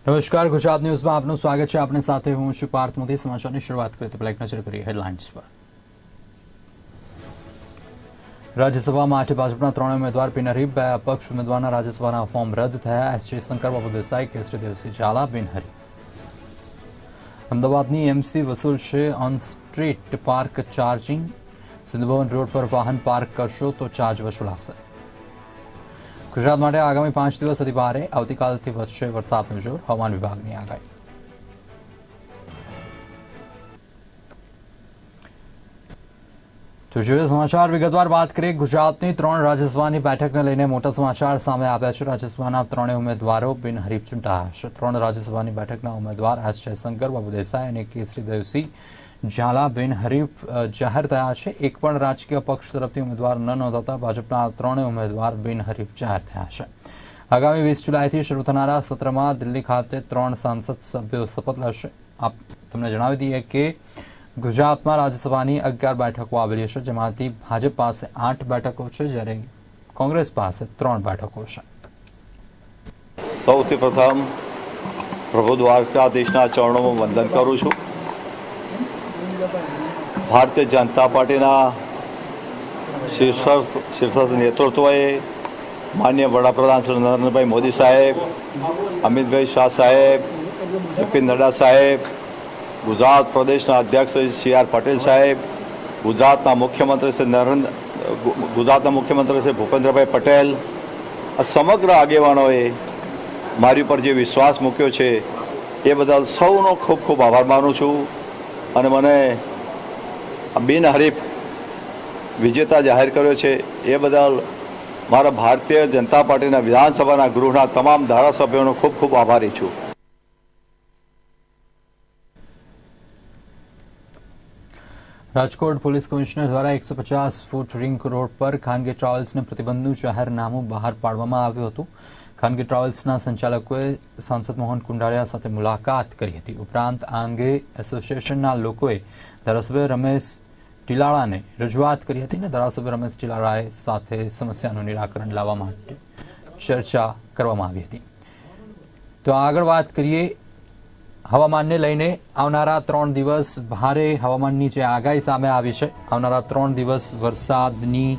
નમસ્કાર, ગુજરાત ન્યૂઝમાં આપનું સ્વાગત છે. આપની સાથે હું છું પાર્થ મોદી. સમાચારની શરૂઆત કરીએ તો પહેલા એક નજર કરીએ હેડલાઇન્સ પર. રાજ્યસભામાં 8 ભાજપના 3 ઉમેદવાર બિનહરીફ, 2 અપક્ષ ઉમેદવારના રાજ્યસભાના ફોર્મ રદ થયા. એસ જયશંકર, બાબુ દેસાઈ, કેસરી દેવસિંહ ઝાલા બિનહરીફ. અમદાવાદની એમસી વસૂલશે on street park charging. Sindhubhavan road પર વાહન પાર્ક કરશો તો ચાર્જ વસૂલાશે. ગુજરાત માટે આગામી 5 દિવસ અતિ ભારે, આવતીકાલથી વધશે વરસાદનું જોર, હવામાન વિભાગની આગાહી. તો જોઈએ સમાચાર વિગતવાર વાત કરીએ. ગુજરાતની 3 રાજ્યસભાની બેઠકને લઈને મોટા સમાચાર સામે આવ્યા છે. રાજ્યસભાના 3 ઉમેદવારો બિનહરીફ ચૂંટાયા છે. 3 રાજ્યસભાની બેઠકના ઉમેદવાર એસ જયશંકર, બાબુ દેસાઈ અને કેસરી દેવસિંહ ઝાલા બિનહરીફ જાહેર થયા છે. એક પણ રાજકીય પક્ષ તરફથી ઉમેદવાર ન નોંધાતા ભાજપના 3 ઉમેદવાર બિનહરીફ જાહેર થયા છે. આગામી 20 જુલાઈથી શરૂ થનારા સત્રમાં દિલ્હી ખાતે 3 સાંસદ સભ્યો શપથ લેશે. તમને જણાવી દઈએ કે ગુજરાતમાં રાજ્યસભાની 11 બેઠકો આવેલી છે, જેમાંથી ભાજપ પાસે 8 બેઠકો છે, જ્યારે કોંગ્રેસ પાસે 3 બેઠકો છે. સૌથી પ્રથમ પ્રભુ દ્વારકાધીશના ચરણોમાં વંદન કરું છું. ભારતીય જનતા પાર્ટીના શીર્ષસ્થ નેતૃત્વએ માનનીય વડાપ્રધાન શ્રી નરેન્દ્રભાઈ મોદી સાહેબ, અમિતભાઈ શાહ સાહેબ, જેપી નડ્ડા સાહેબ, ગુજરાત પ્રદેશના અધ્યક્ષ શ્રી સી.આર. પટેલ સાહેબ, ગુજરાતના મુખ્યમંત્રી શ્રી ભૂપેન્દ્રભાઈ પટેલ, આ સમગ્ર આગેવાનોએ મારી ઉપર જે વિશ્વાસ મૂક્યો છે એ બદલ સૌનો ખૂબ ખૂબ આભાર માનું છું. અને મને બિનહરીફ વિજેતા જાહેર કર્યો છે એ બદલ મારા ભારતીય જનતા પાર્ટીના વિધાનસભાના ગૃહના તમામ ધારાસભ્યોનો ખૂબ ખૂબ આભારી છું. રાજકોટ પોલીસ કમિશનર દ્વારા 150 ફૂટ રિંગ રોડ પર ખાનગી ટ્રાવેલ્સને પ્રતિબંધનું જાહેરનામું બહાર પાડવામાં આવ્યું હતું. ખાનગી ટ્રાવેલ્સના સંચાલકોએ સાંસદ મોહન કુંડારિયા સાથે મુલાકાત કરી હતી. ઉપરાંત આ અંગે એસોસિએશનના લોકોએ ધારાસભ્ય રમેશ ટીલાળાને રજૂઆત કરી હતી અને ધારાસભ્ય રમેશ ટીલાળાએ સાથે સમસ્યાનું નિરાકરણ લાવવા માટે ચર્ચા કરવામાં આવી હતી. તો આગળ વાત કરીએ હવામાનને લઈને. આવનારા 3 દિવસ ભારે હવામાનની જે આગાહી સામે આવી છે, આવનારા 3 દિવસ વરસાદની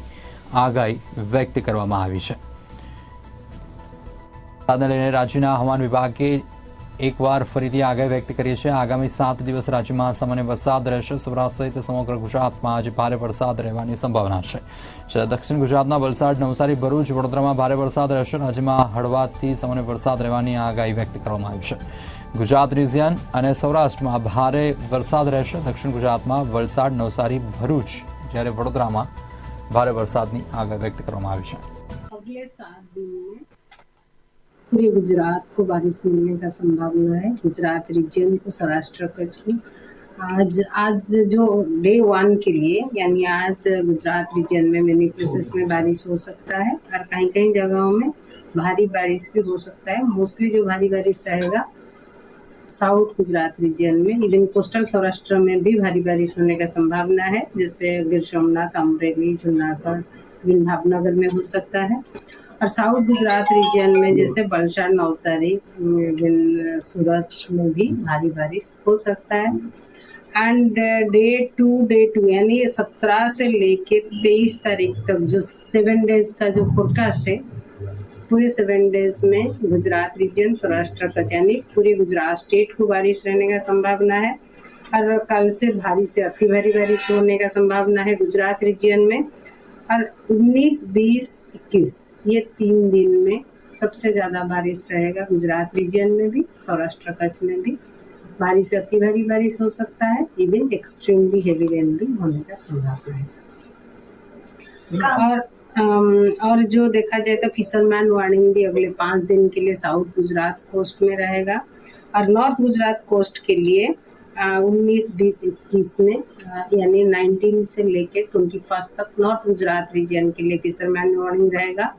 આગાહી વ્યક્ત કરવામાં આવી છે. વરસાદને લઈને રાજ્યના હવામાન વિભાગે એકવાર ફરીથી આગાહી વ્યક્ત કરી છે. આગામી 7 દિવસ રાજ્યમાં સામાન્ય વરસાદ રહેશે. સૌરાષ્ટ્ર સહિત સમગ્ર ગુજરાતમાં આજે ભારે વરસાદ રહેવાની સંભાવના છે. જ્યારે દક્ષિણ ગુજરાતના વલસાડ, નવસારી, ભરૂચ, વડોદરામાં ભારે વરસાદ રહેશે. રાજ્યમાં હળવાથી સામાન્ય વરસાદ રહેવાની આગાહી વ્યક્ત કરવામાં આવી છે. ગુજરાત રિજિયન અને સૌરાષ્ટ્રમાં ભારે વરસાદ રહેશે. દક્ષિણ ગુજરાતમાં વલસાડ, નવસારી, ભરૂચ, જ્યારે વડોદરામાં ભારે વરસાદની આગાહી व्यक्त કરવામાં આવી છે. अगले 7 दिन में पूरे गुजरात को बारिश मिलने का संभावना है. गुजरात रीजन को, सौराष्ट्र कच्छ को आज जो डे 1 के लिए यानी आज गुजरात रीजन में मेनी प्लेसेस में बारिश हो सकता है और कहीं कहीं जगहों में भारी बारिश भी हो सकता है. मोस्टली जो भारी बारिश रहेगा साउथ गुजरात रीजन में, इवन कोस्टल सौराष्ट्र में भी भारी बारिश होने का संभावना है. जैसे गिर सोमनाथ, अमरेली, जूनागढ़, भावनगर में हो सकता है. और साउथ गुजरात रीजन में जैसे वलसाड, नवसारी, सूरत में भी भारी बारिश हो सकता है. एंड डे 2 यानी 17 से लेके 23 तारीख तक जो 7 डेज का जो फोरकास्ट है, पूरे 7 डेज में गुजरात रीजन, सौराष्ट्र कच्छ यानी पूरे गुजरात स्टेट को बारिश रहने का संभावना है. और कल से भारी से अति भारी बारिश होने का संभावना है गुजरात रीजन में. और 19, 20, 21 ये 3 दिन में सबसे ज़्यादा बारिश रहेगा गुजरात रीजन में भी, सौराष्ट्र कच्छ में भी. भारी से अति भारी बारिश हो सकता है. इवन एक्सट्रीमली हेवी रेन भी होने का संभावना है. और जो देखा जाए तो फिशरमैन वार्निंग भी अगले 5 दिन के लिए साउथ गुजरात कोस्ट में रहेगा. और नॉर्थ गुजरात कोस्ट के लिए 19, 20, 21 में यानी 19 से लेके 21 तक नॉर्थ गुजरात रीजन के लिए फिशरमैन वार्निंग रहेगा.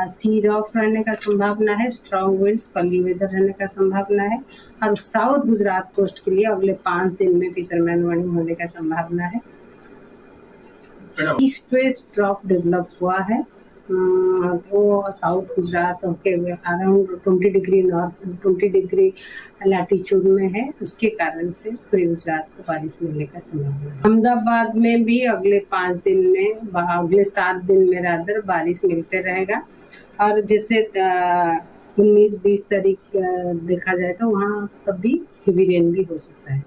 सी रफ रहने का संभावना है. स्ट्रॉन्ग विंड्स, कली वेदर रहने का संभावना है. और साउथ गुजरात कोस्ट के लिए अगले 5 दिन में फिशरमैन वार्निंग होने का संभावना है. ईस्ट वेस्ट ट्रफ डेवलप हुआ है तो साउथ गुजरात के around 20 degree north 20 degree latitude में है, उसके कारण से पूरे गुजरात को बारिश मिलने का संभावना है। अहमदाबाद में भी अगले 5 दिन में अगले 7 दिन में रादर बारिश मिलते रहेगा और जैसे 19-20 तारीख देखा जाए तो वहाँ तब भी हेवी रेन भी हो सकता है।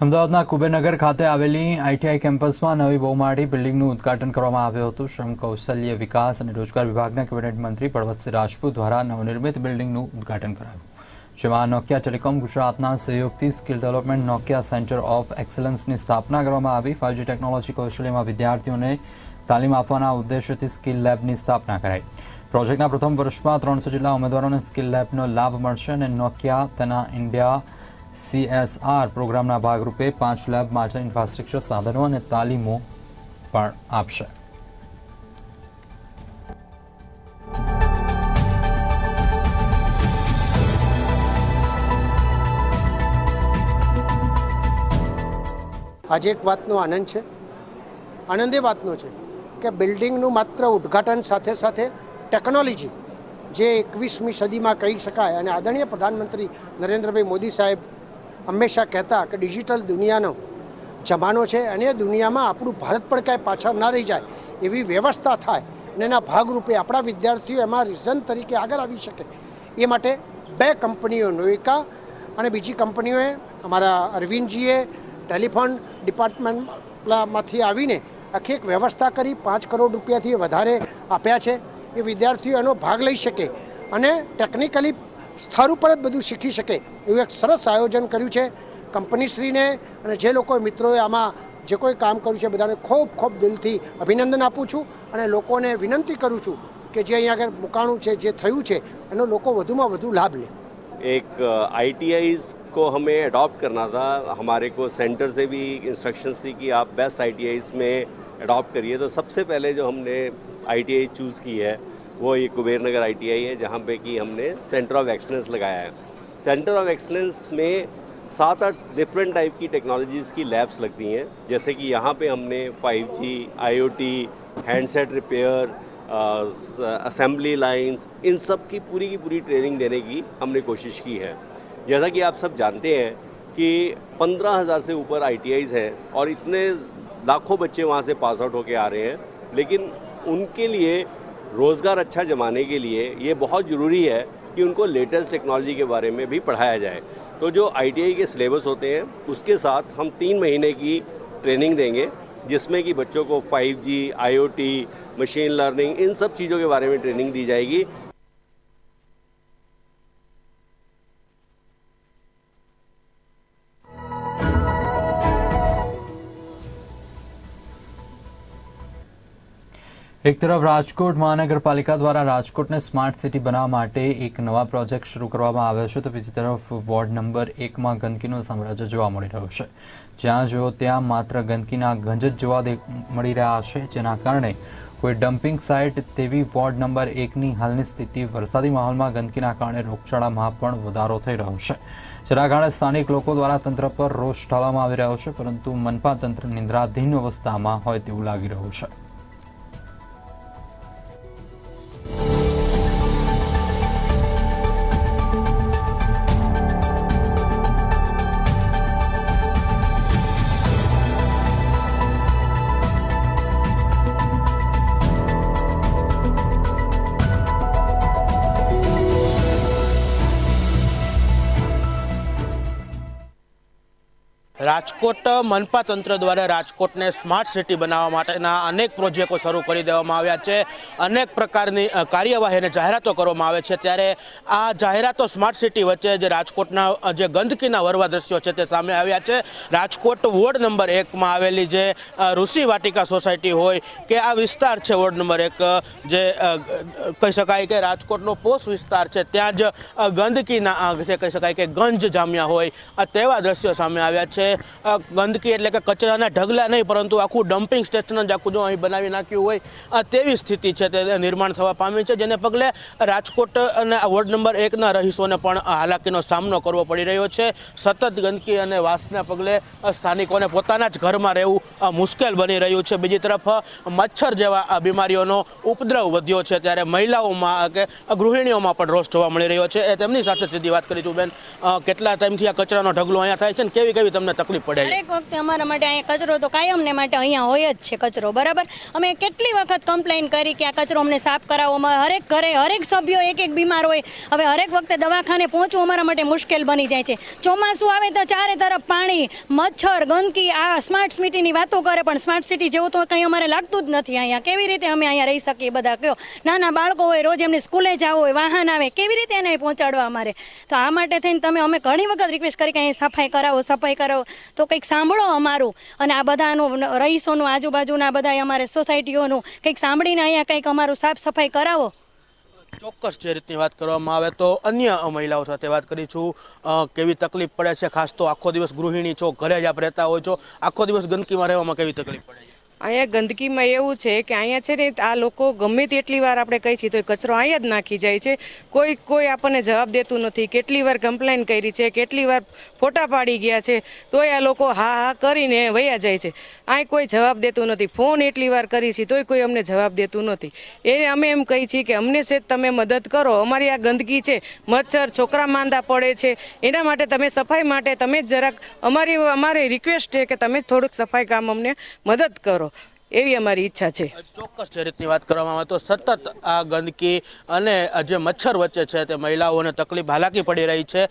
અમદાવાદના કુબેરનગર ખાતે આવેલી આઈટીઆઈ કેમ્પસમાં નવી બહુમાળી બિલ્ડિંગનું ઉદ્ઘાટન કરવામાં આવ્યું હતું। શ્રમ કૌશલ્ય વિકાસ અને રોજગાર વિભાગના કેબિનેટ મંત્રી બળવંતસિંહ રાજપૂત દ્વારા નવનિર્મિત બિલ્ડિંગનું ઉદ્ઘાટન કરાયું, જેમાં નોકિયા ટેલિકોમ ગુજરાતના સહયોગથી skill development Nokia centre of એક્સલન્સની સ્થાપના કરવામાં આવી। 5G ટેકનોલોજી કૌશલ્યમાં વિદ્યાર્થીઓને તાલીમ આપવાના ઉદ્દેશ્યથી સ્કિલ લેબની સ્થાપના કરાઈ। પ્રોજેક્ટના પ્રથમ વર્ષમાં 300 જેટલા ઉમેદવારોને સ્કિલ લેબનો લાભ મળશે અને નોકિયા તેના ઇન્ડિયા CSR પ્રોગ્રામના ભાગરૂપે 5 લેબ માટે ઇન્ફ્રાસ્ટ્રક્ચર સાધનો અને તાલીમો પણ આપશે। आज एक वातनो आनंद है, आनंद ए वातनो है कि बिल्डिंगનું मात्र उद्घाटन साथे साथे टेक्नोलॉजी जे 21મી સદીમાં કહી શકાય અને આદરણીય પ્રધાનમંત્રી નરેન્દ્રભાઈ મોદી સાહેબ હંમેશા કહેતા કે ડિજિટલ દુનિયાનો જમાનો છે અને એ દુનિયામાં આપણું ભારત પણ કાંઈ પાછળ ના રહી જાય એવી વ્યવસ્થા થાય અને એના ભાગરૂપે આપણા વિદ્યાર્થીઓ એમાં રિઝન તરીકે આગળ આવી શકે એ માટે 2 કંપનીઓ નોઇકા અને બીજી કંપનીઓએ અમારા અરવિંદજીએ ટેલિફોન ડિપાર્ટમેન્ટમાંથી આવીને આખી એક વ્યવસ્થા કરી 5 કરોડ રૂપિયાથી વધારે આપ્યા છે। એ વિદ્યાર્થીઓ એનો ભાગ લઈ શકે અને ટેકનિકલી સ્તર ઉપર જ બધું શીખી શકે એવું એક સરસ આયોજન કર્યું છે। કંપનીશ્રીને અને જે લોકો મિત્રોએ આમાં જે કોઈ કામ કર્યું છે બધાને ખૂબ ખૂબ દિલથી અભિનંદન આપું છું અને લોકોને વિનંતી કરું છું કે જે અહીંયા આગળ મુકાણું છે જે થયું છે એનો લોકો વધુમાં વધુ લાભ લે। एक ITIs को हमें अडॉप्ट करना था, हमारे को सेंटर से भी इंस्ट्रक्शंस थी कि आप बेस्ट ITIs में अडॉप्ट करिए। तो सबसे पहले जो हमने ITI चूज़ की है वो ये कुबेरनगर ITI है, जहाँ पे कि हमने सेंटर ऑफ एक्सलेंस लगाया है। सेंटर ऑफ एक्सलेंस में 7-8 डिफरेंट टाइप की टेक्नोलॉजीज़ की लैब्स लगती हैं, जैसे कि यहाँ पे हमने 5G, IoT, handset repair, assembly lines, इन सब की पूरी ट्रेनिंग देने की हमने कोशिश की है। जैसा कि आप सब जानते हैं कि 15,000 से ऊपर ITIs हैं और इतने लाखों बच्चे वहाँ से पास आउट होके आ रहे हैं, लेकिन उनके लिए रोज़गार अच्छा जमाने के लिए ये बहुत ज़रूरी है कि उनको लेटेस्ट टेक्नोलॉजी के बारे में भी पढ़ाया जाए। तो जो ITI के सिलेबस होते हैं उसके साथ हम 3 महीने की ट्रेनिंग देंगे, जिसमें कि बच्चों को 5G, IoT, मशीन लर्निंग, इन सब चीज़ों के बारे में ट्रेनिंग दी जाएगी। એક તરફ રાજકોટ મહાનગરપાલિકા દ્વારા રાજકોટને સ્માર્ટ સિટી બનાવવા માટે એક નવા પ્રોજેક્ટ શરૂ કરવામાં આવ્યો છે, તો બીજી તરફ વોર્ડ નંબર 1માં ગંદકીનું સામ્રાજ્ય જોવા મળી રહ્યું છે। જ્યાં જો ત્યાં માત્ર ગંદકીના ગંજ જ જોવા મળી રહ્યા છે, જેના કારણે કોઈ ડમ્પિંગ સાઇટ તેવી વોર્ડ નંબર 1ની હાલની સ્થિતિ વરસાદી માહોલમાં ગંદકીના કારણે રોગચાળામાં પણ વધારો થઈ રહ્યો છે, જેના કારણે સ્થાનિક લોકો દ્વારા તંત્ર પર રોષ ઠાલવામાં આવી રહ્યો છે, પરંતુ મનપા તંત્ર નિંદ્રાધીન અવસ્થામાં હોય તેવું લાગી રહ્યું છે। રાજકોટ મનપા તંત્ર દ્વારા રાજકોટને સ્માર્ટ સિટી બનાવવા માટેના અનેક પ્રોજેક્ટો શરૂ કરી દેવામાં આવ્યા છે, અનેક પ્રકારની કાર્યવાહી અને જાહેરાતો કરવામાં આવે છે। ત્યારે આ જાહેરાતો સ્માર્ટ સિટી વચ્ચે જે રાજકોટના જે ગંદકીના વરવા દ્રશ્યો છે તે સામે આવ્યા છે। રાજકોટ વોર્ડ નંબર 1માં આવેલી જે ઋષિ વાટિકા સોસાયટી હોય કે આ વિસ્તાર છે વોર્ડ નંબર 1 જે કહી શકાય કે રાજકોટનો પોશ વિસ્તાર છે, ત્યાં જ ગંદકીના કહી શકાય કે ગંજ જામ્યા હોય તેવા દ્રશ્યો સામે આવ્યા છે। ગંદકી એટલે કે કચરાના ઢગલા નહીં પરંતુ આખું ડમ્પિંગ સ્ટેશન જ આખું જો અહીં બનાવી નાખ્યું હોય તેવી સ્થિતિ છે તે નિર્માણ થવા પામી છે, જેને પગલે રાજકોટ અને વોર્ડ નંબર 1ના રહીશોને પણ હાલાકીનો સામનો કરવો પડી રહ્યો છે। સતત ગંદકી અને વાસના પગલે સ્થાનિકોને પોતાના જ ઘરમાં રહેવું મુશ્કેલ બની રહ્યું છે। બીજી તરફ મચ્છર જેવા બીમારીઓનો ઉપદ્રવ વધ્યો છે, ત્યારે મહિલાઓમાં કે ગૃહિણીઓમાં પણ રોષ જોવા મળી રહ્યો છે। એ તેમની સાથે સીધી વાત કરીશું। બેન, કેટલા ટાઈમથી આ કચરાનો ઢગલો અહીંયા થાય છે ને કેવી કેવી તમને તકલીફ પડે છે? દરેક વખતે અમારા માટે અહીંયા કચરો તો કાયમને માટે અહીંયા હોય જ છે કચરો, બરાબર। અમે કેટલી વખત કમ્પ્લેન કરી કે આ કચરો અમને સાફ કરાવો। હરેક ઘરે હરેક સભ્યો એક બીમાર હોય, હવે હરેક વખતે દવાખાને પહોંચવું અમારા માટે મુશ્કેલ બની જાય છે। ચોમાસું આવે તો ચારે તરફ પાણી, મચ્છર, ગંદકી। આ સ્માર્ટ સિટીની વાતો કરે પણ સ્માર્ટ સિટી જેવું તો કંઈ અમારે લાગતું જ નથી અહીંયા। કેવી રીતે અમે અહીંયા રહી શકીએ? બધા કયો નાના બાળકો હોય, રોજ એમને સ્કૂલે જવું હોય, વાહન આવે, કેવી રીતે એને પહોંચાડવા અમારે? તો આ માટે થઈને અમે ઘણી વખત રિક્વેસ્ટ કરી કે અહીંયા સફાઈ કરાવો તો કંઈક સાંભળો અમારું, અને આ બધાનું રહીશોનું, આજુબાજુના બધા અમારે સોસાયટીઓનું કંઈક સાંભળીને અહીંયા કંઈક અમારું સાફ સફાઈ કરાવો। ચોક્કસ જે રીતની વાત કરવામાં આવે તો અન્ય મહિલાઓ સાથે વાત કરીશું, કેવી તકલીફ પડે છે? ખાસ તો આખો દિવસ ગૃહિણી છો, ઘરે જ આપ રહેતા હોય છો, આખો દિવસ ગંદકીમાં રહેવામાં કેવી તકલીફ પડે છે? અહીંયા ગંદકીમાં એવું છે કે અહીંયા છે ને આ લોકો ગમે તેટલી વાર આપણે કહી છીએ તો કચરો અહીંયા જ નાખી જાય છે। કોઈ આપણને જવાબ દેતું નથી। કેટલી વાર કમ્પ્લેન કરી છે, કેટલી વાર ફોટા પાડી ગયા છે, તોય આ લોકો હા કરીને વયા જાય છે। અહીં કોઈ જવાબ દેતું નથી। ફોન એટલી વાર કરી છે તોય કોઈ અમને જવાબ દેતું નથી। એ અમે એમ કહી છીએ કે અમને છે તમે મદદ કરો, અમારી આ ગંદકી છે, મચ્છર, છોકરા માંદા પડે છે, એના માટે તમે સફાઈ માટે તમે જરાક અમારી રિક્વેસ્ટ છે કે તમે થોડુંક સફાઈ કામ અમને મદદ કરો, એવી અમારી ઈચ્છા છે। ચોક્કસ જે રીતની વાત કરવામાં આવે તો સતત આ ગંદકી અને જે મચ્છર વચ્ચે છે તે મહિલાઓને તકલીફ હાલાકી પડી રહી છે।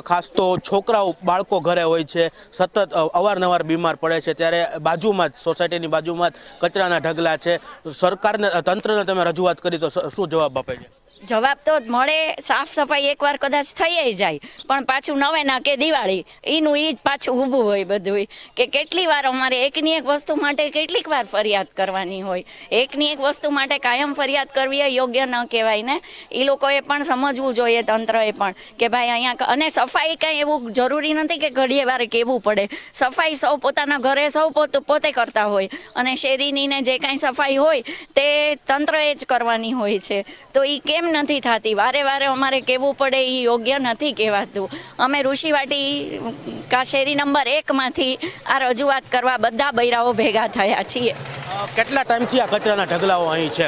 ખાસ તો છોકરાઓ, બાળકો ઘરે હોય છે, સતત અવારનવાર બીમાર પડે છે, ત્યારે બાજુમાં જ સોસાયટીની બાજુમાં જ કચરાના ઢગલા છે। સરકારને, તંત્રને તમે રજૂઆત કરી તો શું જવાબ આપે છે? જવાબ તો મળે, સાફ સફાઈ એકવાર કદાચ થઈ જાય પણ પાછું નવેના કે દિવાળી એનું એ જ પાછું ઊભું હોય બધું, કે કેટલી વાર અમારે એકની એક વસ્તુ માટે કેટલીક વાર ફરિયાદ કરવાની હોય। એકની એક વસ્તુ માટે કાયમ ફરિયાદ કરવી એ યોગ્ય ન કહેવાય ને। એ લોકોએ પણ સમજવું જોઈએ, તંત્રએ પણ, કે ભાઈ અહીંયા અને સફાઈ કાંઈ એવું જરૂરી નથી કે ઘડીએ વારે કહેવું પડે। સફાઈ સૌ પોતાના ઘરે સૌ પોતે કરતા હોય, અને શેરીની ને જે કાંઈ સફાઈ હોય તે તંત્રએ જ કરવાની હોય છે। તો એ કેમ નથી થતી? વારે વારે અમારે કહેવું પડે એ યોગ્ય નથી કહેવાતું। અમે ઋષિવાટી શેરી નંબર 1માંથી આ રજૂઆત કરવા બધા બૈરાઓ ભેગા થયા છીએ। કેટલા ટાઈમથી આ કચરાના ઢગલાઓ અહીં છે?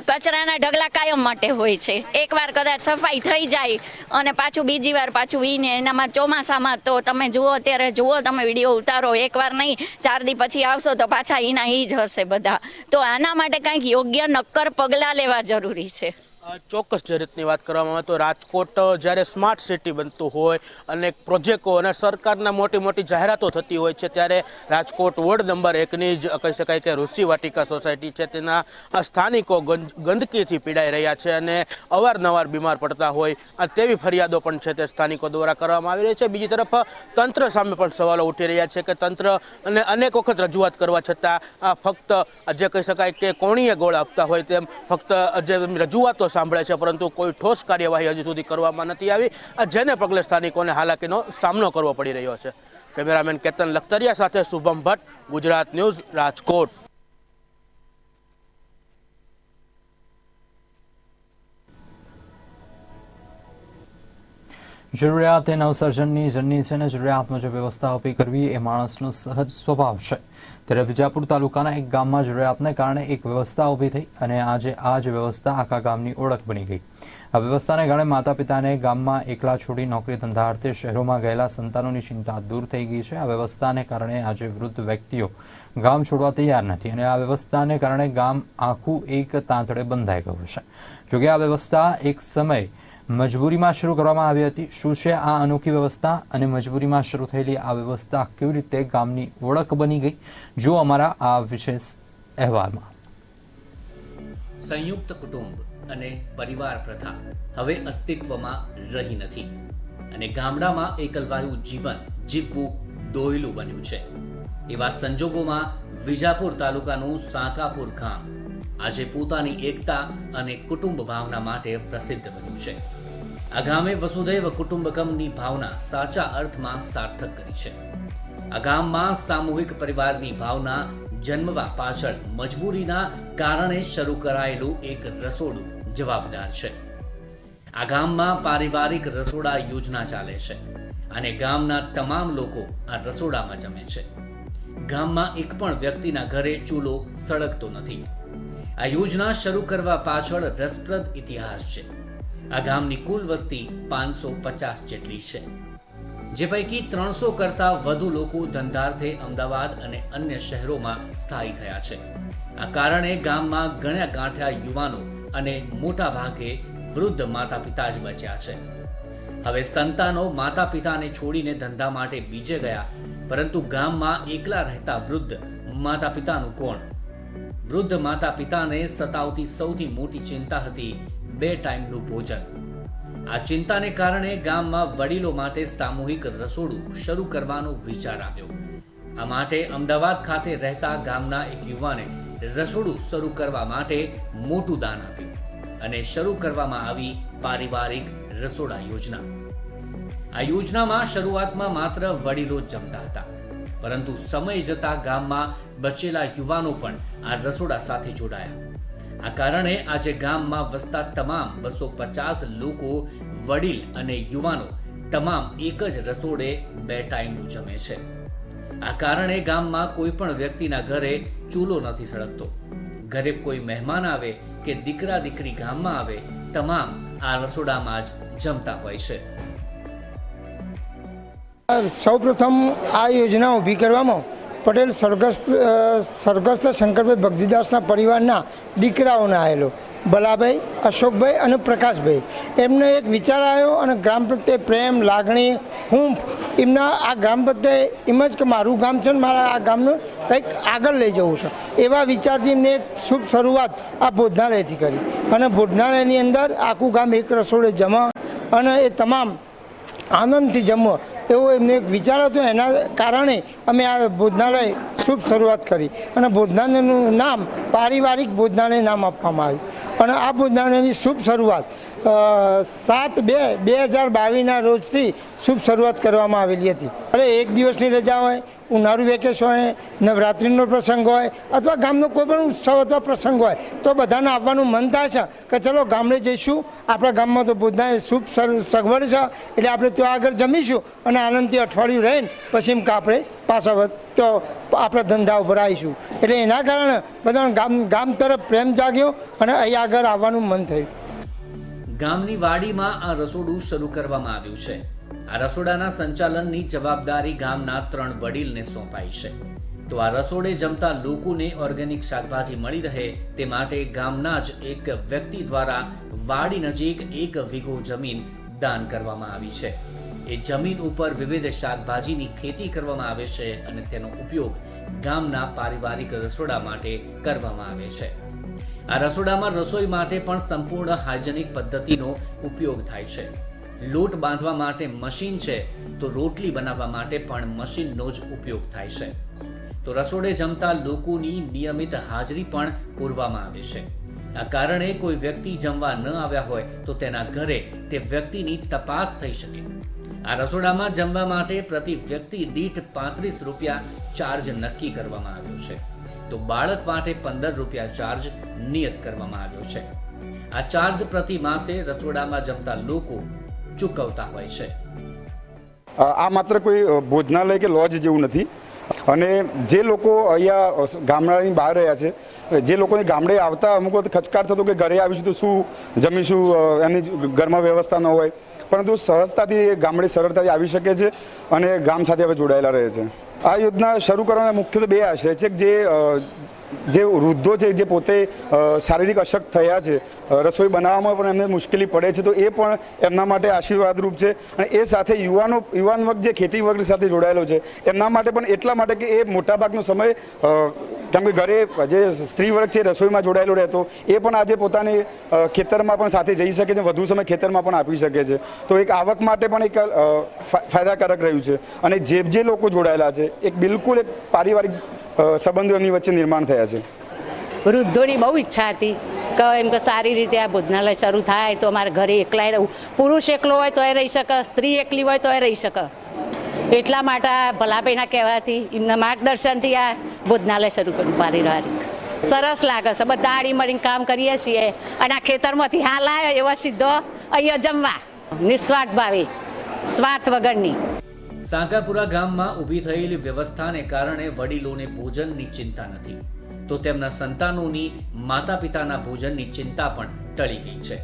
કચરાના ઢગલા કાયમ માટે હોય છે। એકવાર કદાચ સફાઈ થઈ જાય અને પાછું બીજી વાર પાછું વીને એનામાં ચોમાસામાં તો તમે જુઓ, અત્યારે જુઓ, તમે વિડીયો ઉતારો, એકવાર નહીં 4 દી પછી આવશો તો પાછા એના એ જ હશે બધા। તો આના માટે કંઈક યોગ્ય નક્કર પગલાં લેવા જરૂરી છે। ચોક્કસ જે રીતની વાત કરવામાં આવે તો રાજકોટ જ્યારે સ્માર્ટ સિટી બનતું હોય, અનેક પ્રોજેક્ટો અને સરકારના મોટી મોટી જાહેરાતો થતી હોય છે, ત્યારે રાજકોટ વોર્ડ નંબર 1ની જ કહી શકાય કે ઋષિ વાટિકા સોસાયટી છે તેના સ્થાનિકો ગંદકીથી પીડાઈ રહ્યા છે અને અવારનવાર બીમાર પડતા હોય તેવી ફરિયાદો પણ છે તે સ્થાનિકો દ્વારા કરવામાં આવી રહી છે। બીજી તરફ તંત્ર સામે પણ સવાલો ઉઠી રહ્યા છે કે તંત્ર અને અનેક વખત રજૂઆત કરવા છતાં ફક્ત જે કહી શકાય કે કોણીએ ગોળ આપતા હોય તેમ ફક્ત જે રજૂઆતો સાંભળે છે, પરંતુ કોઈ ઠોસ કાર્યવાહી હજી સુધી કરવામાં નથી આવી, જેને પગલે સ્થાનિકોને હાલાકીનો સામનો કરવો પડી રહ્યો છે। કેમેરામેન કેતન લખતરિયા સાથે શુભમ ભટ્ટ, ગુજરાત ન્યૂઝ, રાજકોટ। જરૂરિયાત એ નવસર્જનની જનની છે અને જરૂરિયાત મુજબ વ્યવસ્થા ઊભી કરવી એ માણસનો સહજ સ્વભાવ છે। ત્યારે વિજાપુર તાલુકાના એક ગામમાં જરૂરિયાતને કારણે એક વ્યવસ્થા ઊભી થઈ અને આજે આ જ વ્યવસ્થા આખા ગામની ઓળખ બની ગઈ। આ વ્યવસ્થાને કારણે માતા પિતાને ગામમાં એકલા છોડી નોકરી ધંધાર્થે શહેરોમાં ગયેલા સંતાનોની ચિંતા દૂર થઈ ગઈ છે। આ વ્યવસ્થાને કારણે આજે વૃદ્ધ વ્યક્તિઓ ગામ છોડવા તૈયાર નથી અને આ વ્યવસ્થાને કારણે ગામ આખું એક તાંતડે બંધાઈ ગયું છે। જોકે આ વ્યવસ્થા એક સમય મજબૂરીમાં શરૂ કરવામાં આવી હતી। શું છે આ અનોખી વ્યવસ્થા અને મજબૂરીમાં શરૂ થયેલી આ વ્યવસ્થા કેવી રીતે ગામની ઓળખ બની ગઈ, જો અમારા આ વિશેષ અહેવાલમાં। સંયુક્ત કુટુંબ અને પરિવાર પ્રથા હવે અસ્તિત્વમાં રહી નથી અને ગામડામાં એકલવાયું જીવન જીવવું દોયલું બન્યું છે। એવા સંજોગોમાં વિજાપુર તાલુકાનું સાંકાપુર ગામ આજે પોતાની એકતા અને કુટુંબ ભાવના માટે પ્રસિદ્ધ બન્યું છે। આ ગામે વસુધૈવ કુટુંબકમની ભાવના સાચા અર્થમાં સાર્થક કરી છે। આ ગામમાં સામૂહિક પરિવારની ભાવના જન્મવા પાછળ મજબૂરીના કારણે શરૂ કરાયેલું એક રસોડું જવાબદાર છે. આ ગામમાં પારિવારિક રસોડા યોજના ચાલે છે અને ગામના તમામ લોકો આ રસોડામાં જમે છે. ગામમાં એક પણ વ્યક્તિના ઘરે ચૂલો સળગતો નથી. આ યોજના શરૂ કરવા પાછળ રસપ્રદ ઇતિહાસ છે. આ ગામની કુલ વસ્તી 550 જેટલી છે, જે પૈકી 300 કરતા વધુ લોકો ધંધાર્થે અમદાવાદ અને અન્ય શહેરોમાં સ્થાયી થયા છે. આ કારણે ગામમાં ગણ્યા ગાંઠ્યા યુવાનો અને મોટા ભાગે વૃદ્ધ માતા પિતા જ બચ્યા છે. હવે સંતાનો માતા પિતાને છોડીને ધંધા માટે બીજે ગયા, પરંતુ ગામમાં એકલા રહેતા વૃદ્ધ માતા પિતાનું કોણ? વૃદ્ધ માતા પિતાને સતાવતી સૌથી મોટી ચિંતા હતી 2 ટાઈમનું ભોજન. આ ચિંતાને કારણે ગામમાં વડીલો માટે સામૂહિક રસોડું શરૂ કરવાનો વિચાર આવ્યો. આ માટે અમદાવાદ ખાતે રહેતા ગામના એક યુવાને રસોડું શરૂ કરવા માટે મોટું દાન આપ્યું અને શરૂ કરવામાં આવી પારિવારિક રસોડા યોજના. આ યોજનામાં શરૂઆતમાં માત્ર વડીલો જ જમતા હતા, પરંતુ સમય જતા ગામમાં બચેલા યુવાનો પણ આ રસોડા સાથે જોડાયા. આ કારણે આજે ગામમાં વસતા તમામ 250 લોકો, વડીલ અને યુવાનો તમામ એક જ રસોડે 2 ટાઈમનું જમે છે. આ કારણે ગામમાં કોઈ પણ વ્યક્તિના ઘરે ચૂલો નથી સળગતો. ઘરે કોઈ મહેમાન આવે કે દીકરા દીકરી ગામમાં આવે, તમામ આ રસોડામાં જ જમતા હોય છે. સૌપ્રથમ આ યોજના ઊભી કરવામાં પટેલ સ્વર્ગસ્થ શંકરભાઈ ભક્તિદાસના પરિવારના દીકરાઓને આવેલો બલાભાઈ, અશોકભાઈ અને પ્રકાશભાઈ. એમને એક વિચાર આવ્યો અને ગામ પ્રત્યે પ્રેમ, લાગણી, હૂંફ એમના આ ગામ પ્રત્યે એમ જ કે મારું ગામ છે ને મારા આ ગામનું કંઈક આગળ લઈ જવું છે, એવા વિચારથી એમને એક શુભ શરૂઆત આ ભોજનાલયથી કરી. અને ભોજનાલયની અંદર આખું ગામ એક રસોડે જમા અને એ તમામ આનંદથી જમવા એવો એમને એક વિચાર હતો. એના કારણે અમે આ ભોજનાલય શુભ શરૂઆત કરી અને ભોજનાલયનું નામ પારિવારિક ભોજનાલય નામ આપવામાં આવ્યું. અને આ ભોજનાલયની શુભ શરૂઆત 7/2/2022ના રોજથી શુભ શરૂઆત કરવામાં આવેલી હતી. એટલે એક દિવસની રજા હોય, ઉનાળુ વેકેશન હોય, નવરાત્રિનો પ્રસંગ હોય અથવા ગામનો કોઈ પણ ઉત્સવ અથવા પ્રસંગ હોય તો બધાને આવવાનું મન થાય છે કે ચલો ગામડે જઈશું, આપણા ગામમાં તો ભોજનાલય શુભ સગવડ છે એટલે આપણે ત્યાં આગળ જમીશું અને આનંદથી અઠવાડિયું રહીને પછી એમ કે આપણે પાછા તો આપણા ધંધા ઉપર આવીશું. એટલે એના કારણે બધા ગામ તરફ પ્રેમ જાગ્યો અને અહીં આગળ આવવાનું મન થયું. ગામની વાડીમાં આ રસોડું શરૂ કરવામાં આવ્યું છે. આ રસોડાના સંચાલનની જવાબદારી ગામના 3 વડીલને સોંપાઈ છે. તો આ રસોડે જમતા લોકોને ઓર્ગેનિક શાકભાજી મળી રહે તે માટે ગામના જ એક વ્યક્તિ દ્વારા વાડી નજીક 1 વીઘો જમીન દાન કરવામાં આવી છે. એ જમીન ઉપર વિવિધ શાકભાજીની ખેતી કરવામાં આવે છે અને તેનો ઉપયોગ ગામના પારિવારિક રસોડા માટે કરવામાં આવે છે. આ રસોડામાં રસોઈ માટે પણ સંપૂર્ણ હાઇજેનિક પદ્ધતિનો ઉપયોગ થાય છે. લોટ બાંધવા માટે મશીન છે, તો રોટલી બનાવવા માટે પણ મશીનનો જ ઉપયોગ થાય છે. તો રસોડે જમતા લોકોની નિયમિત હાજરી પણ પૂરવામાં આવે છે. આ કારણે કોઈ વ્યક્તિ જમવા ન આવ્યા હોય તો તેના ઘરે તે વ્યક્તિની તપાસ થઈ શકે. આ રસોડામાં જમવા માટે પ્રતિ વ્યક્તિ દીઠ 35 રૂપિયા ચાર્જ નક્કી કરવામાં આવ્યો છે. તો બાળક માટે 15 રૂપિયા ચાર્જ નિયત કરવામાં આવ્યો છે. આ ચાર્જ પ્રતિ માસે રસોડામાં જમતા લોકો ચૂકવતા હોય છે. આ માત્ર કોઈ ભોજનાલય કે લોજ જેવું નથી. અને જે લોકો અહીંયા ગામડાની બહાર રહ્યા છે, જે લોકોને ગામડે આવતા અમુક વખત ખચકાટ થતો કે ઘરે આવીશું તો શું જમીશું, એમની ઘરમાં વ્યવસ્થા ન હોય, પરંતુ સહજતાથી ગામડે સરળતાથી આવી શકે છે અને ગામ સાથે હવે જોડાયેલા રહે છે. આ યોજના શરૂ કરવાના મુખ્યત્વે 2 આશય છે કે જે વૃદ્ધો છે, જે પોતે શારીરિક અશક્ત થયા છે, રસોઈ બનાવવામાં પણ એમને મુશ્કેલી પડે છે, તો એ પણ એમના માટે આશીર્વાદરૂપ છે. અને એ સાથે યુવાન વર્ગ જે ખેતી વર્ગ સાથે જોડાયેલો છે એમના માટે પણ એટલા માટે કે એ મોટાભાગનો સમય કેમ કે ઘરે જે સ્ત્રી વર્ગ છે રસોઈમાં જોડાયેલો રહેતો, એ પણ આજે પોતાની ખેતરમાં પણ સાથે જઈ શકે છે, વધુ સમય ખેતરમાં પણ આપી શકે છે. તો એક આવક માટે પણ એક ફાયદાકારક રહ્યું છે. અને જે લોકો જોડાયેલા છે એક બિલકુલ એક પારિવારિક સંબંધો એમની વચ્ચે નિર્માણ થયા છે. વૃદ્ધોની બહુ ઈચ્છા હતી કે એમ કે સારી રીતે આ ભોજનાલય શરૂ થાય તો અમારે ઘરે એકલાય રહેવું. પુરુષ એકલો હોય તોય રહી શકે, સ્ત્રી એકલી હોય તોય રહી શકે. એટલા માટે ભલાભાઈના કહેવાથી એમના માર્ગદર્શનથી આ ભોજનાલય શરૂ કર્યું પારિવારિક. સરસ લાગે છે, બધા આડી મળીને કામ કરીએ છીએ અને આ ખેતરમાંથી હાલ આવ્યો એવા સીધો અહીંયા જમવા નિસ્વાર્થ ભાવે, સ્વાર્થ વગરની. સાંગાપુરા ગામમાં ઊભી થયેલી વ્યવસ્થાને કારણે વડીલોને ભોજનની ચિંતા નથી, તો તેમના સંતાનોની માતા પિતાના ભોજનની ચિંતા પણ ટળી ગઈ છે.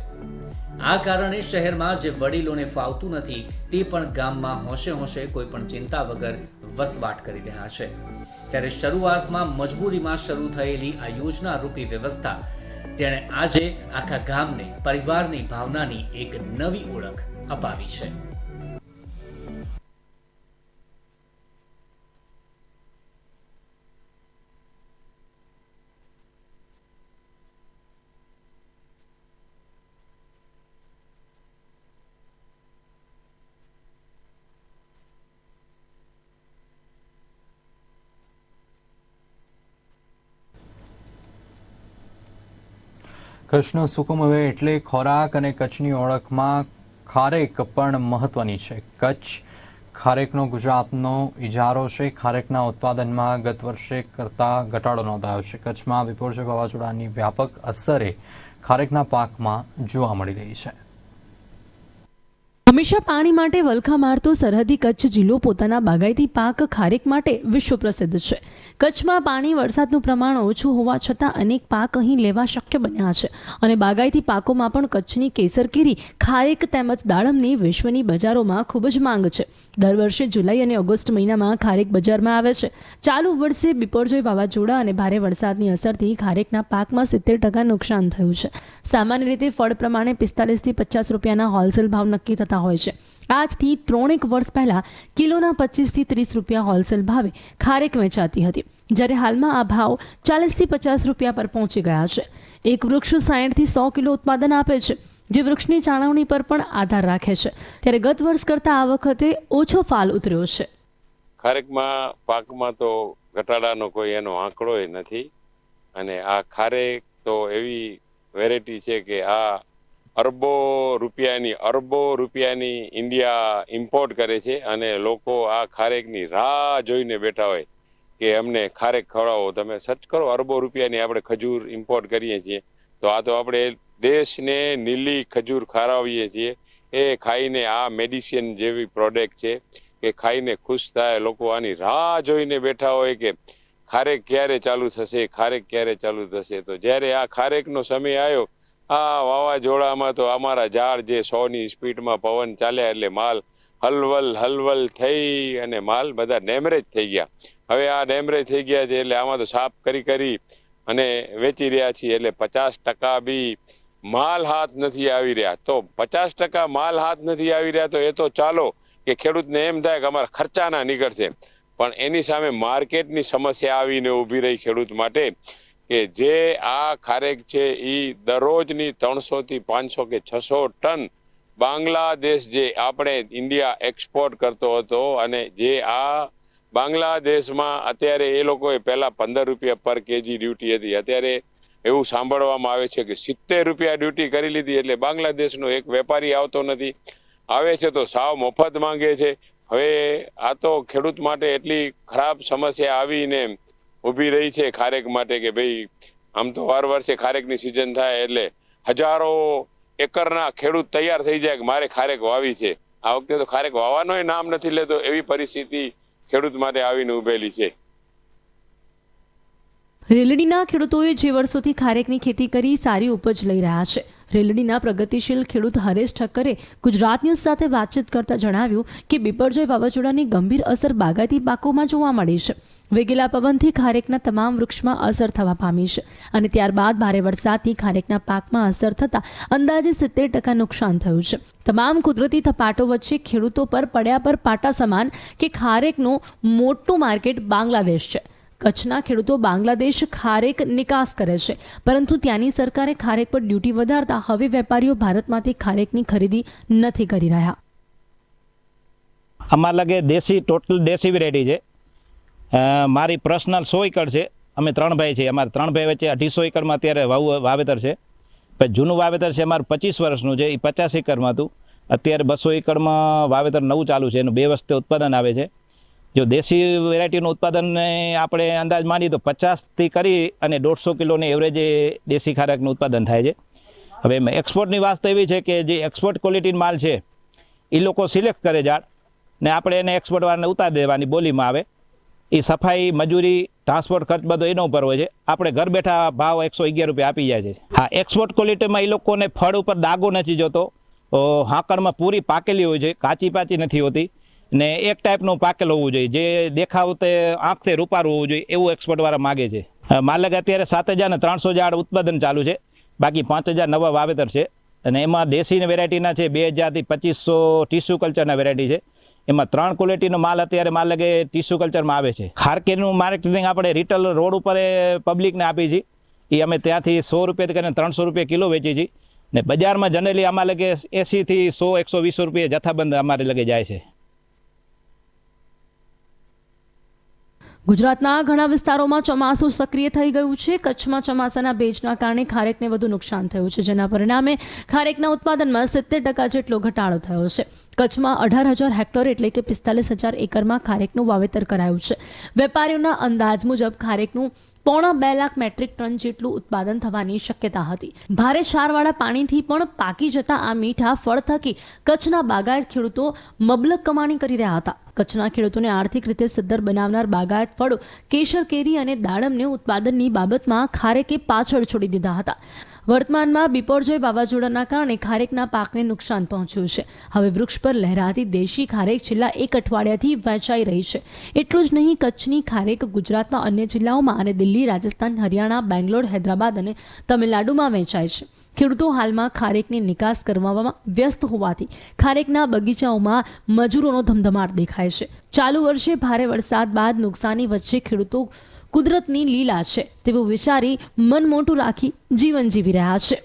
આ કારણે શહેરમાં જે વડીલોને ફાવતું નથી તે પણ ગામમાં હોંશે હોંશે કોઈ પણ ચિંતા વગર વસવાટ કરી રહ્યા છે. ત્યારે શરૂઆતમાં મજબૂરીમાં શરૂ થયેલી આ યોજના રૂપી વ્યવસ્થા તેણે આજે આખા ગામને પરિવારની ભાવનાની એક નવી ઓળખ અપાવી છે. કચ્છનો સુકુમવે એટલે ખોરાક અને કચ્છની ઓળખમાં ખારેક પણ મહત્વની છે. કચ્છ ખારેકનો ગુજરાતનો ઇજારો છે. ખારેકના ઉત્પાદનમાં ગત વર્ષે કરતાં ઘટાડો નોંધાયો છે. કચ્છમાં વિપર્યય વાવાઝોડાની વ્યાપક અસરે ખારેકના પાકમાં જોવા મળી રહી છે. હંમેશા પાણી માટે વલખા મારતો સરહદી કચ્છ જિલ્લો પોતાના બાગાયતી પાક ખારેક માટે વિશ્વ પ્રસિદ્ધ છે. કચ્છમાં પાણી વરસાદનું પ્રમાણ ઓછું હોવા છતાં અનેક પાક અહીં લેવા શક્ય બન્યા છે અને બાગાયતી પાકોમાં પણ કચ્છની કેસર કેરી, ખારેક તેમજ દાડમની વિશ્વની બજારોમાં ખૂબ જ માંગ છે. દર વર્ષે જુલાઈ અને ઓગસ્ટ મહિનામાં ખારેક બજારમાં આવે છે. ચાલુ વર્ષે બિપરજોય વાવાઝોડા અને ભારે વરસાદની અસરથી ખારેકના પાકમાં 70% નુકસાન થયું છે. સામાન્ય રીતે ફળ પ્રમાણે 45 થી 50 રૂપિયાના હોલસેલ ભાવ નક્કી થતા હોય છે. આજથી 3 વર્ષ પહેલા કિલોના 25 થી 30 રૂપિયા હોલસેલ ભાવે ખારેક વેચાતી હતી, જ્યારે હાલમાં આ ભાવ 40 થી 50 રૂપિયા પર પહોંચી ગયા છે. એક વૃક્ષ 60 થી 100 કિલો ઉત્પાદન આપે છે, જે વૃક્ષની જાળવણી પર પણ આધાર રાખે છે. ત્યારે ગત વર્ષ કરતાં આ વખતે ઓછો ફાલ ઉતર્યો છે. ખારેકમાં પાકમાં તો ઘટાડાનો કોઈ એનો આંકડો નથી અને આ ખારેક તો એવી વેરાયટી છે કે આ અરબો રૂપિયાની ઇન્ડિયા ઇમ્પોર્ટ કરે છે અને લોકો આ ખારેકની રાહ જોઈને બેઠા હોય કે અમને ખારેક ખવડાવો. તમે સર્ચ કરો, અરબો રૂપિયાની આપણે ખજૂર ઇમ્પોર્ટ કરીએ છીએ, તો આ તો આપણે દેશને નીલી ખજૂર ખવડાવીએ છીએ. એ ખાઈને આ મેડિસિન જેવી પ્રોડક્ટ છે કે ખાઈને ખુશ થાય. લોકો આની રાહ જોઈને બેઠા હોય કે ખારેક ક્યારે ચાલુ થશે, ખારેક ક્યારે ચાલુ થશે. તો જ્યારે આ ખારેકનો સમય આવ્યો, આ વાવાઝોડામાં તો અમારા ઝાડ જે 100ની સ્પીડમાં પવન ચાલ્યા એટલે માલ હલવલ થઈ અને માલ બધા ડેમેજ થઈ ગયા. હવે આ ડેમેજ થઈ ગયા છે એટલે આમાં તો સાફ કરી અને વેચી રહ્યા છીએ. એટલે 50% બી માલ હાથ નથી આવી રહ્યા. તો 50% માલ હાથ નથી આવી રહ્યા તો એ તો ચાલો કે ખેડૂતને એમ થાય કે અમારા ખર્ચાના નીકળશે, પણ એની સામે માર્કેટની સમસ્યા આવીને ઊભી રહી ખેડૂત માટે કે જે આ ખારેક છે એ દરરોજની 300 થી 500 કે 600 ટન બાંગ્લાદેશ જે આપણે ઇન્ડિયા એક્સપોર્ટ કરતો હતો અને જે આ બાંગ્લાદેશમાં અત્યારે એ લોકોએ પહેલાં 15 રૂપિયા પર કેજી ડ્યુટી હતી, અત્યારે એવું સાંભળવામાં આવે છે કે 70 રૂપિયા ડ્યુટી કરી લીધી. એટલે બાંગ્લાદેશનો એક વેપારી આવતો નથી, આવે છે તો સાવ મફત માંગે છે. હવે આ તો ખેડૂત માટે એટલી ખરાબ સમસ્યા આવીને ઊભી રહી છે ખારેક માટે કે ભાઈ આમ તો હર વર્ષે ખારેકની સિઝન થાય એટલે હજારો એકરના ખેડૂત તૈયાર થઈ જાય કે મારે ખારેક વાવી છે. આ વખતે તો ખારેક વાવવાનોય નામ નથી લેતો, એવી પરિસ્થિતિ ખેડૂત માટે આવીને ઊભેલી છે. રેલડીના ખેડૂતોએ જે વર્ષોથી ખારેકની ખેતી કરી સારી ઉપજ લઈ રહ્યા છે. રેલડીના પ્રગતિશીલ ખેડૂત હરેશ ઠક્કરે ગુજરાત ન્યૂઝ સાથે વાતચીત કરતા જણાવ્યું કે બિપરજોય વાવાઝોડાની ગંભીર અસર બાગાયતી પાકોમાં જોવા મળી છે. વેગેલા પવનથી ખારેકના તમામ વૃક્ષમાં અસર થવા પામી છે અને ત્યારબાદ ભારે વરસાદથી ખારેકના પાકમાં અસર થતાં અંદાજે 70% નુકસાન થયું છે. તમામ કુદરતી થપાટો વચ્ચે ખેડૂતો પર પડ્યા પર પાટા સમાન કે ખારેકનું મોટું માર્કેટ બાંગ્લાદેશ છે. કચ્છના ખેડૂતો બાંગ્લાદેશ ખારેક નિકાસ કરે છે, પરંતુ ત્યાંની સરકારે ખારેક પર ડ્યુટી વધારતા હવે વેપારીઓ ભારતમાંથી ખારેકની ખરીદી નથી કરી રહ્યા. અમારા લગે ટોટલ દેશી વેરાયટી છે. મારી પર્સનલ 100 એકર છે. અમે 3 ભાઈ છીએ. અમારા 3 ભાઈ વચ્ચે 250 એકરમાં અત્યારે વાવેતર છે. પછી જૂનું વાવેતર છે અમારું 25 વર્ષનું છે, એ 50 એકરમાં હતું અત્યારે 200 એકડમાં વાવેતર નવું ચાલુ છે, એનું 2 વર્ષથી ઉત્પાદન આવે છે. જો દેશી વેરાયટીનું ઉત્પાદન આપણે અંદાજ માનીએ તો 50થી કરી અને 150 કિલોની એવરેજ દેશી ખારેકનું ઉત્પાદન થાય છે. હવે એમાં એક્સપોર્ટની વાત તો એવી છે કે જે એક્સપોર્ટ ક્વોલિટીનો માલ છે એ લોકો સિલેક્ટ કરે ઝાડ ને આપણે એને એક્સપોર્ટવાળાને ઉતારી દેવાની બોલીમાં આવે. એ સફાઈ, મજૂરી, ટ્રાન્સપોર્ટ ખર્ચ બધો એના ઉપર હોય છે. આપણે ઘર બેઠા ભાવ 111 રૂપિયા આપી જાય છે. હા, એક્સપોર્ટ ક્વોલિટીમાં એ લોકોને ફળ ઉપર દાગો નથી જોતો, હાંકડમાં પૂરી પાકેલી હોય છે, કાચી પાચી નથી હોતી ને એક ટાઈપનું પાકેલું હોવું જોઈએ, જે દેખાવ તે આંખથી રૂપારું હોવું જોઈએ એવું એક્સપોર્ટવાળા માગે છે. માલક અત્યારે 7,300 ઝાડ ઉત્પાદન ચાલુ છે, બાકી 5,000 નવા વાવેતર છે અને એમાં દેશી વેરાયટીના છે 2,000 થી 2,500 ટીસ્યુ કલ્ચરના વેરાયટી છે. એમાં 3 ક્વોલિટીનો માલ અત્યારે માલકે ટીસ્યુ કલ્ચરમાં આવે છે. ખારકેનું માર્કેટિંગ આપણે રિટેલ રોડ ઉપર પબ્લિકને આપી છે. એ અમે ત્યાંથી 100 રૂપિયાથી કરીને 300 રૂપિયા કિલો વેચી છે ને બજારમાં જનરલી અમારે લગે 80 થી 100, 120 રૂપિયા જથ્થાબંધ અમારે લગે જાય છે. ગુજરાતના ઘણા વિસ્તારોમાં ચોમાસું સક્રિય થઈ ગયું છે. કચ્છમાં ચોમાસાના ભેજના કારણે ખારેકને વધુ નુકસાન થયું છે, જેના પરિણામે ખારેકના ઉત્પાદનમાં 70% જેટલો ઘટાડો થયો છે. કચ્છમાં 18,000 હેક્ટર એટલે કે 45,000 એકરમાં ખારેકનું વાવેતર કરાયું છે. વેપારીઓના અંદાજ મુજબ ખારેકનું 2.5 લાખ મેટ્રિક ટન જેટલું ઉત્પાદન થવાની શક્યતા હતી. ભારે ક્ષારવાળા પાણીથી પણ પાકી જતા આ મીઠા ફળ થકી કચ્છના બાગાયત ખેડૂતો મબલક કમાણી કરી રહ્યા હતા. કચ્છના ખેડૂતોને આર્થિક રીતે સદ્ધર બનાવનાર બાગાયત ફળો કેસર કેરી અને દાડમને ઉત્પાદનની બાબતમાં ખારેકે પાછળ છોડી દીધા હતા. વર્તમાનમાં બિપોરજોય વાવાઝોડાના કારણે ખારેકના પાકને નુકસાન પહોંચ્યું છે. હવે વૃક્ષ પર લહેરાતી દેશી ખારેક છેલ્લા 1 અઠવાડિયાથી વહેંચાઈ રહી છે. એટલું જ નહીં, કચ્છની ખારેક ગુજરાતના અન્ય જિલ્લાઓમાં અને દિલ્હી, રાજસ્થાન, હરિયાણા, બેંગ્લોર, હૈદરાબાદ અને તમિલનાડુમાં વહેંચાય છે. ખેડૂતો હાલમાં ખારેકની નિકાસ કરવામાં વ્યસ્ત હોવાથી ખારેકના બગીચાઓમાં મજૂરોનો ધમધમાટ દેખાય છે. ચાલુ વર્ષે ભારે વરસાદ બાદ નુકસાની વચ્ચે ખેડૂતો કુદરતની લીલા છે તેવું વિચારી મન મોટું રાખી જીવન જીવી રહ્યા છે.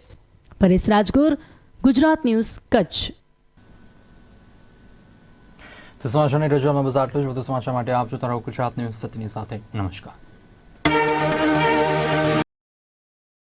પરેશ રાજગોર, ગુજરાત ન્યૂઝ, કચ્છ. તો સમાચારની રજૂઆતમાં બસ આટલું જ. વધુ સમાચાર માટે આપ જોતા રહો ગુજરાત ન્યૂઝ સત્યની સાથે. નમસ્કાર.